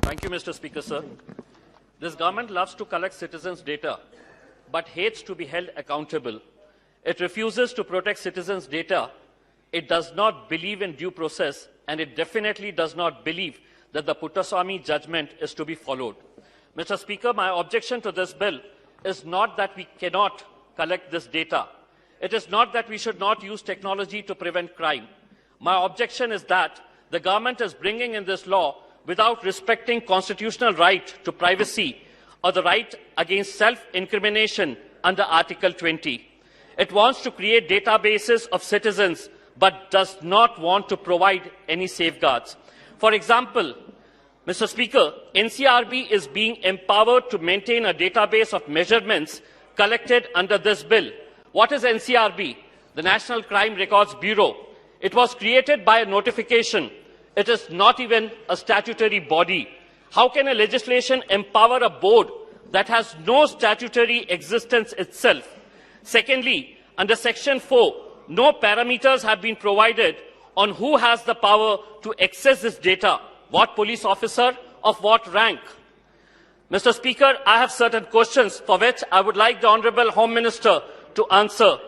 Thank you, Mr. Speaker, sir. This government loves to collect citizens' data, but hates to be held accountable. It refuses to protect citizens' data. It does not believe in due process, and it definitely does not believe that the Puttaswamy judgment is to be followed. Mr. Speaker, my objection to this bill is not that we cannot collect this data. It is not that we should not use technology to prevent crime. My objection is that the government is bringing in this law without respecting constitutional right to privacy or the right against self-incrimination under Article 20. It wants to create databases of citizens but does not want to provide any safeguards. For example, Mr. Speaker, NCRB is being empowered to maintain a database of measurements collected under this bill. What is NCRB? The National Crime Records Bureau. It was created by a notification. It is not even a statutory body. How can a legislation empower a board that has no statutory existence itself? Secondly, under Section 4, no parameters have been provided on who has the power to access this data, what police officer, of what rank. Mr. Speaker, I have certain questions for which I would like the Honourable Home Minister to answer.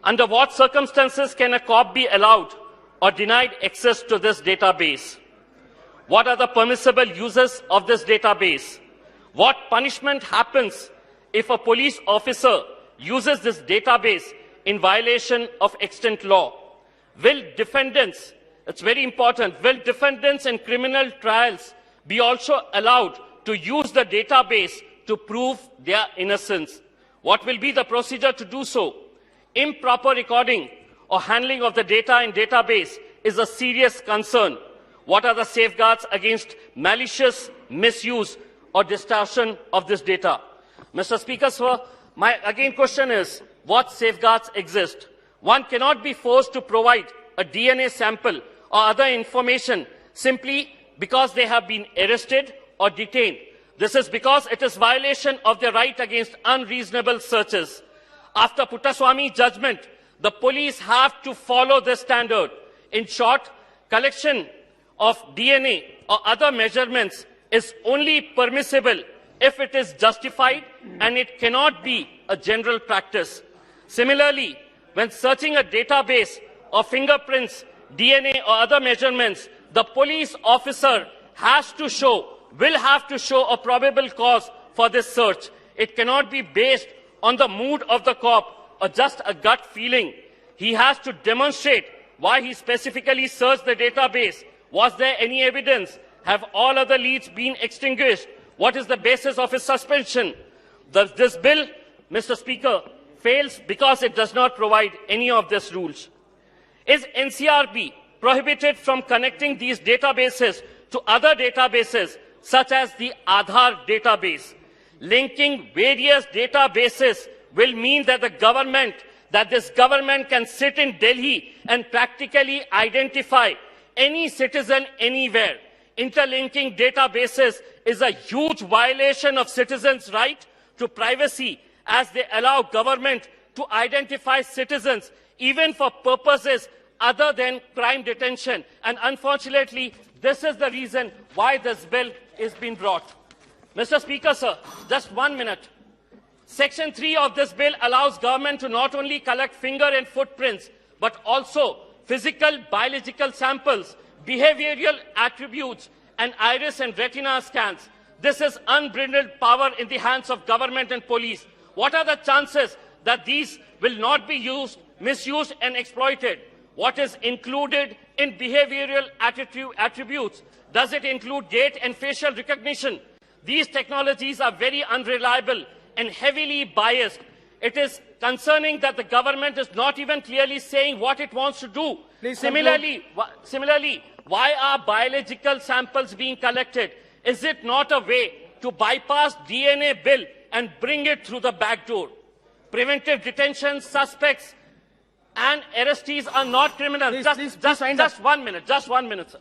Under what circumstances can a cop be allowed or denied access to this database? What are the permissible uses of this database? What punishment happens if a police officer uses this database in violation of extant law? Will defendants, it's very important, will defendants in criminal trials be also allowed to use the database to prove their innocence? What will be the procedure to do so? Improper recording or handling of the data in database is a serious concern. What are the safeguards against malicious misuse or distortion of this data? Mr. Speaker, sir, my question is, what safeguards exist? One cannot be forced to provide a DNA sample or other information simply because they have been arrested or detained. This is because it is violation of their right against unreasonable searches. After Puttaswamy judgment, the police have to follow this standard. In short, collection of DNA or other measurements is only permissible if it is justified, and it cannot be a general practice. Similarly, when searching a database of fingerprints, DNA or other measurements, the police officer will have to show a probable cause for this search. It cannot be based on the mood of the cop or just a gut feeling. He has to demonstrate why he specifically searched the database. Was there any evidence? Have all other leads been extinguished? What is the basis of his suspension? This bill, Mr. Speaker, fails because it does not provide any of these rules. Is NCRB prohibited from connecting these databases to other databases, such as the Aadhaar database? Linking various databases will mean that this government can sit in Delhi and practically identify any citizen anywhere. Interlinking databases is a huge violation of citizens' right to privacy, as they allow government to identify citizens even for purposes other than crime detention. And unfortunately, this is the reason why this bill is being brought. Mr. Speaker, sir, just 1 minute. Section 3 of this bill allows government to not only collect finger and footprints, but also physical biological samples, behavioral attributes, and iris and retina scans. This is unbridled power in the hands of government and police. What are the chances that these will not be misused and exploited? What is included in behavioral attributes? Does it include gait and facial recognition? These technologies are very unreliable and heavily biased. It is concerning that the government is not even clearly saying what it wants to do. Similarly, why are biological samples being collected? Is it not a way to bypass DNA bill and bring it through the back door? Preventive detention, suspects and arrestees are not criminals. Just 1 minute, sir.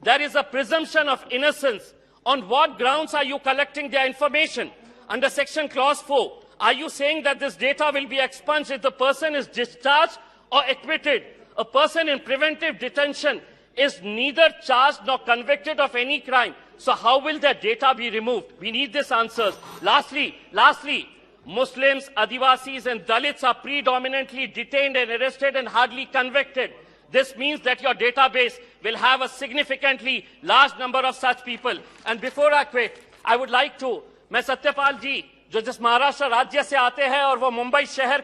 There is a presumption of innocence. On what grounds are you collecting their information? Under Section Clause 4, are you saying that this data will be expunged if the person is discharged or acquitted? A person in preventive detention is neither charged nor convicted of any crime. So how will their data be removed? We need these answers. Lastly, Muslims, Adivasis and Dalits are predominantly detained and arrested and hardly convicted. This means that your database will have a significantly large number of such people. And before I quit, I would like to, मैं सत्यपाल जी जो जिस महाराष्ट्र राज्य से आते हैं और वो मुंबई शहर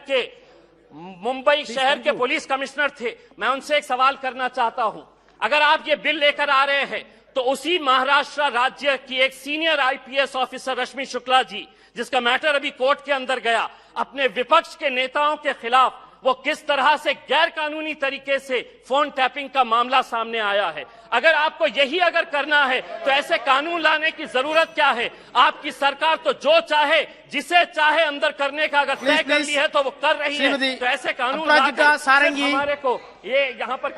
के पुलिस कमिश्नर थे, मैं उनसे एक सवाल करना चाहता हूं। अगर आप ये बिल लेकर आ रहे हैं तो उसी महाराष्ट्र राज्य की एक सीनियर आईपीएस ऑफिसर रश्मि शुक्ला जी, जिसका मैटर अभी कोर्ट के अंदर गया, अपने विपक्ष के नेताओं के खिलाफ वो किस तरह से गैर कानूनी तरीके से फोन टैपिंग का मामला सामने आया है। अगर आपको यही अगर करना है तो ऐसे कानून लाने की जरूरत क्या है? आपकी सरकार तो जो चाहे जिसे चाहे अंदर करने का अगर तय कर ली है तो वो कर रही है, तो ऐसे कानून लाकर हमारे को ये यहाँ पर